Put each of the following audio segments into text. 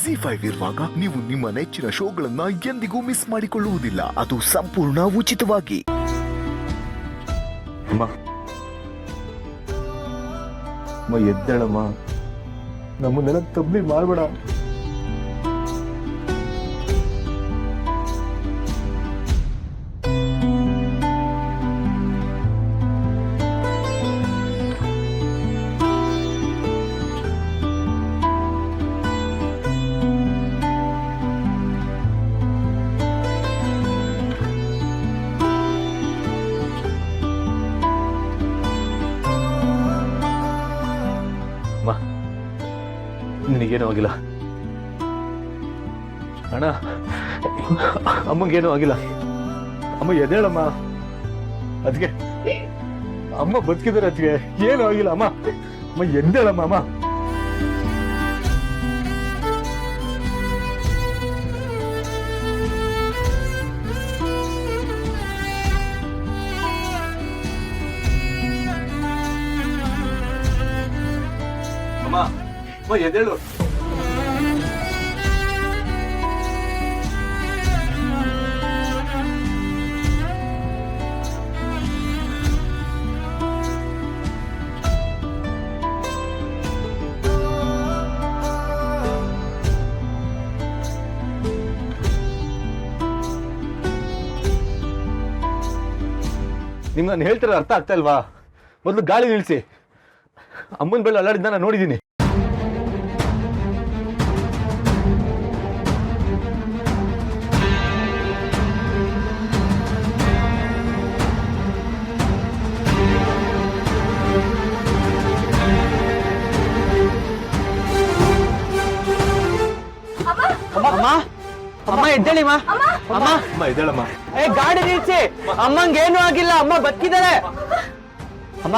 ಜಿ5 ಇರುವಾಗ ನೀವು ನಿಮ್ಮ ನೆಚ್ಚಿನ ಶೋಗಳನ್ನ ಎಂದಿಗೂ ಮಿಸ್ ಮಾಡಿಕೊಳ್ಳುವುದಿಲ್ಲ. ಅದು ಸಂಪೂರ್ಣ ಉಚಿತವಾಗಿ. ಎದ್ದೇಳಮ್ಮ, ನಮ್ಮನ್ನೆಲ್ಲ ತಬ್ಲಿ ಮಾಡ್ಬೇಡ. ನಿನಗೇನೂ ಆಗಿಲ್ಲ ಅಣ್ಣ, ಅಮ್ಮಂಗೇನೂ ಆಗಿಲ್ಲ. ಅಮ್ಮ ಎದ್ದೇಳಮ್ಮ, ಅದಕ್ಕೆ ಅಮ್ಮ ಬದುಕಿದಾರೆ, ಅದಕ್ಕೆ ಏನೂ ಆಗಿಲ್ಲ. ಅಮ್ಮ ಅಮ್ಮ ಎದ್ದೇಳಮ್ಮ. ಅಮ್ಮ ಅಮ್ಮ ಎದ್ದೇಳು. ನಿಮ್ಗೆ ನಾನು ಹೇಳ್ತಿರೋ ಅರ್ಥ ಆಗ್ತಾ ಇಲ್ವಾ? ಮೊದಲು ಗಾಳಿ ನಿಲ್ಸಿ. ಅಮ್ಮನ ಬೆಳ್ಳ ಅಲ್ಲಾಡಿದ್ದ ನಾನು ನೋಡಿದ್ದೀನಿ. ಅಮ್ಮ ಅಮ್ಮ ಎದ್ದೇಳಿಮ್ಮ. ಅಮ್ಮ ಅಮ್ಮ ಎದ್ದೇಳಮ್ಮ. ಗಾಡಿ ನಿಲ್ಸಿ. ಅಮ್ಮಂಗೇನು ಆಗಿಲ್ಲ, ಅಮ್ಮ ಬದುಕಿದ್ದಾರೆ. ಅಮ್ಮ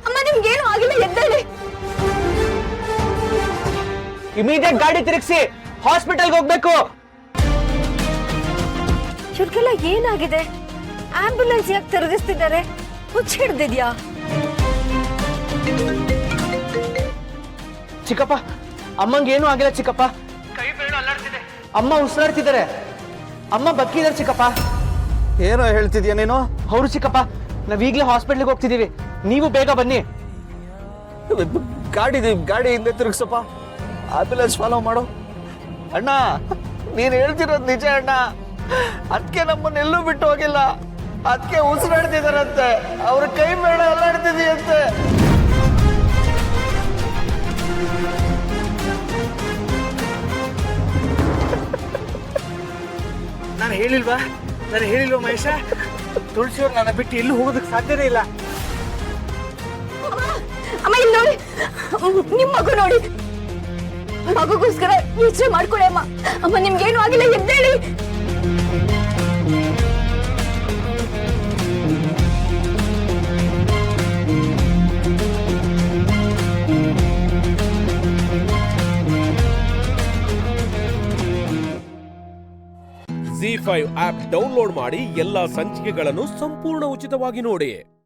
ಅಮ್ಮ ನಿಮ್ಗೇನು ಆಗಿಲ್ಲ, ಎದ್ದೇಳಿ. ಇಮಿಡಿಯೇಟ್ ಗಾಡಿ ತಿರುಗಿಸಿ, ಹಾಸ್ಪಿಟಲ್ಗೆ ಹೋಗ್ಬೇಕು. ಇವ್ರಿಗೆಲ್ಲ ಏನಾಗಿದೆ? ಆಂಬ್ಯುಲೆನ್ಸ್ ಯಾಕೆ ತಿರುಗಿಸ್ತಿದ್ದಾರೆ? ಹುಚ್ಚ ಹಿಡ್ದಿದ್ಯಾ? ಚಿಕ್ಕಪ್ಪ, ಅಮ್ಮಂಗೇನು ಆಗಿಲ್ಲ ಚಿಕ್ಕಪ್ಪ. ಕೈ ಬೆರಳು ಅಲ್ಲಾಡ್ತಿದೆ, ಅಮ್ಮ ಉಸಿರಾಡ್ತಿದ್ದಾರೆ, ಅಮ್ಮ ಬದುಕಿದ್ದಾರೆ ಚಿಕ್ಕಪ್ಪ. ಏನೋ ಹೇಳ್ತಿದ್ಯಾ ನೀನು? ಹೌದು ಚಿಕ್ಕಪ್ಪ, ನಾವೀಗ್ಲೇ ಹಾಸ್ಪಿಟ್ಲಿಗೆ ಹೋಗ್ತಿದೀವಿ, ನೀವು ಬೇಗ ಬನ್ನಿ. ಗಾಡಿ ಹಿಂದೆ ತಿರುಗಿಸಪ್ಪ, ಆಂಬ್ಯುಲೆನ್ಸ್ ಫಾಲೋ ಮಾಡು. ಅಣ್ಣ, ನೀನು ಹೇಳ್ತಿರೋದು ನಿಜ ಅಣ್ಣ. ಅದಕ್ಕೆ ನಮ್ಮನ್ನೆಲ್ಲೂ ಬಿಟ್ಟು ಹೋಗಿಲ್ಲ, ಅದಕ್ಕೆ ಉಸಿರಾಡ್ತಿದಾರಂತೆ, ಅವ್ರ ಕೈ ಬೇಡ ಅಲ್ಲಾಡ್ತಿದೆಯಂತೆ. ನಾನು ಹೇಳಿಲ್ವಾ ಮಹೇಶ? ತುಳಸಿಯವ್ರು ನನ್ನ ಬಿಟ್ಟು ಎಲ್ಲೂ ಹೋಗೋದಕ್ಕೆ ಸಾಧ್ಯನೇ ಇಲ್ಲ. ಅಮ್ಮ ಇಲ್ಲಿ ನೋಡಿ, ನಿಮ್ ಮಗು ನೋಡಿ. ಮಗುಗೋಸ್ಕರ ಯೋಚನೆ ಮಾಡ್ಕೊಳ್ಳಿ ಅಮ್ಮ. ಅಮ್ಮ ನಿಮ್ಗೇನು ಆಗಿಲ್ಲ, ಎದ್ದೇಳಿ. ಜಿ5 ಆಪ್ ಡೌನ್ಲೋಡ್ ಮಾಡಿ ಎಲ್ಲಾ ಸಂಚಿಕೆಗಳನ್ನು ಸಂಪೂರ್ಣ ಉಚಿತವಾಗಿ ನೋಡಿ.